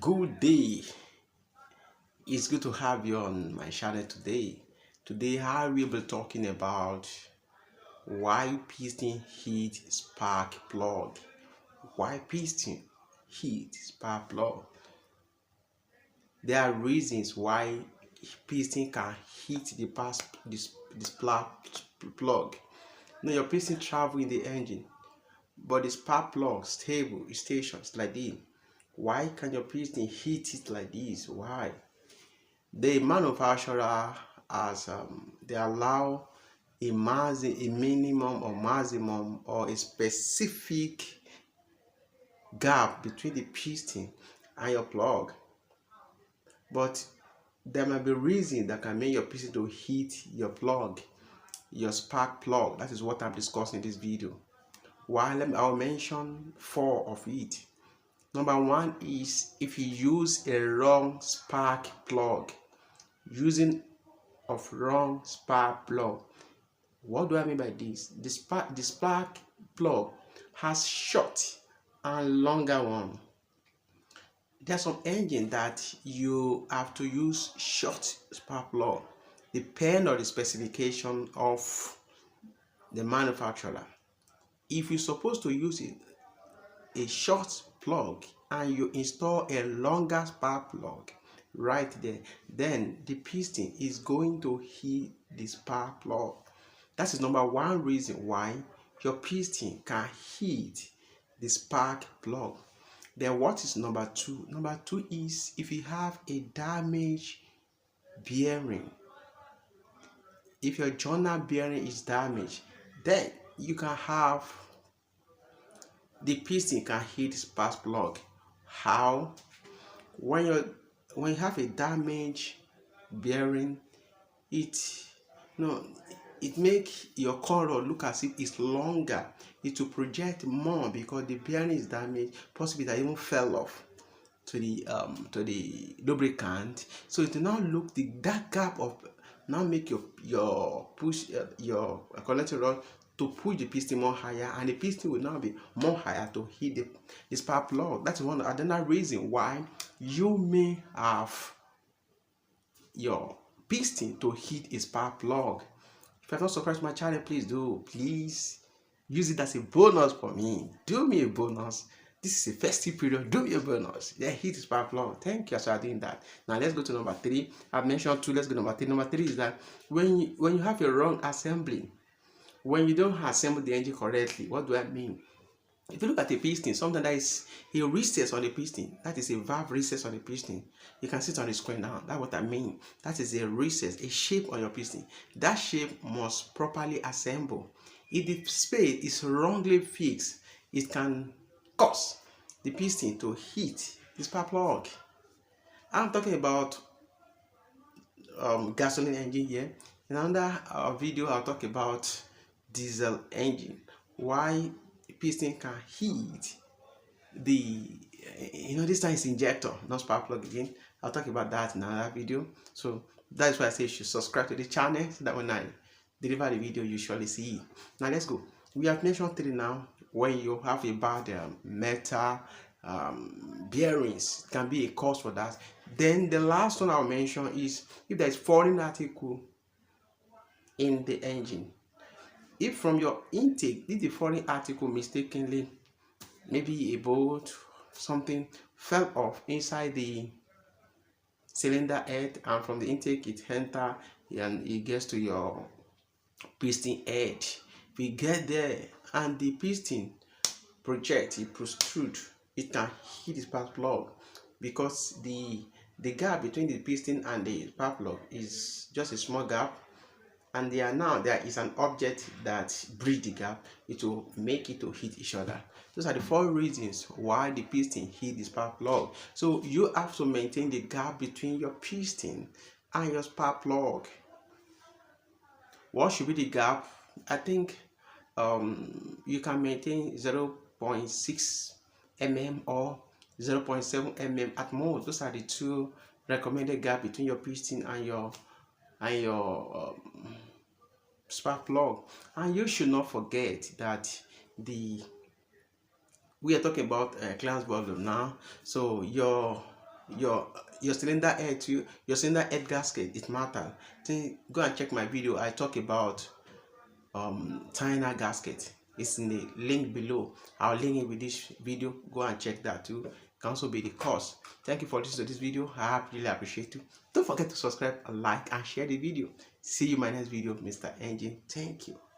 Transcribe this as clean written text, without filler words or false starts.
Good day. It's good to have you on my channel today. Today I will be talking about why piston heat spark plug. Why piston heat spark plug. There are reasons why piston can heat the spark plug. Now your piston travel in the engine, but the spark plug stable stations like this. Why can your piston heat it like this? Why? The manufacturer as they allow a minimum or maximum or a specific gap between the piston and your plug, but there might be reason that can make your piston to heat your plug, your spark plug. That is what I'm discussing in this video. I'll mention 4 of it. Number 1 is if you use a wrong spark plug. Using of wrong spark plug. What do I mean by this? The spark plug has short and longer one. There's some engine that you have to use short spark plug, depend on the specification of the manufacturer. If you're supposed to use a short plug and you install a longer spark plug right there, then the piston is going to hit the spark plug. That is number 1 reason why your piston can hit the spark plug. Then what is number 2? Number 2 is if you have a damaged bearing. If your journal bearing is damaged, then you can have the piston can hit the spark plug. How? When you have a damaged bearing, it make your corner look as if it's longer. It will project more because the bearing is damaged. Possibly that even fell off to the lubricant. So it will now look that gap of now make your push your connecting rod to push the piston more higher, and the piston will now be more higher to hit the spark plug. That's one another reason why you may have your piston to hit a spark plug. If you have not subscribed to my channel, please do. Please use it as a bonus for me. Do me a bonus. This is a festive period. Do me a bonus. Yeah, hit the spark plug. Thank you for doing that. Now let's go to number 3. I've mentioned 2. Let's go to number 3. Number 3 is that when you have a wrong assembly, when you don't assemble the engine correctly, what do I mean? If you look at a piston, something that is a recess on the piston, that is a valve recess on the piston. You can see it on the screen now. That's what I mean. That is a recess, a shape on your piston. That shape must properly assemble. If the space is wrongly fixed, it can cause the piston to hit the spark plug. I'm talking about gasoline engine here. In another video, I'll talk about diesel engine. Why piston can heat this time is injector, not spark plug again. I'll talk about that in another video. So that's why I say you should subscribe to the channel so that when I deliver the video you surely see it. Now let's go. We have mentioned 3 now. When you have a bad metal bearings, it can be a cause for that. Then the last one I'll mention is if there is foreign article in the engine. If from your intake, if the foreign article mistakenly, maybe a bolt, something fell off inside the cylinder head, and from the intake it enter and it gets to your piston head. We get there and the piston project, it protrude, it can hit the spark plug because the gap between the piston and the spark plug is just a small gap, and there is an object that bridge the gap. It will make it to hit each other. Those are the 4 reasons why the piston hit the spark plug. So you have to maintain the gap between your piston and your spark plug. What should be the gap? I think you can maintain 0.6 mm or 0.7 mm at most. Those are the 2 recommended gap between your piston and your spark plug. And you should not forget that we are talking about clearance volume now. So your your cylinder head to your cylinder head gasket, it matters. Then go and check my video. I talk about China gasket. It's in the link below. I'll link it with this video. Go and check that too. It can also be the cost. Thank you for listening to this video. I really appreciate you. Don't forget to subscribe, like, and share the video. See you in my next video, Mr. Engine. Thank you.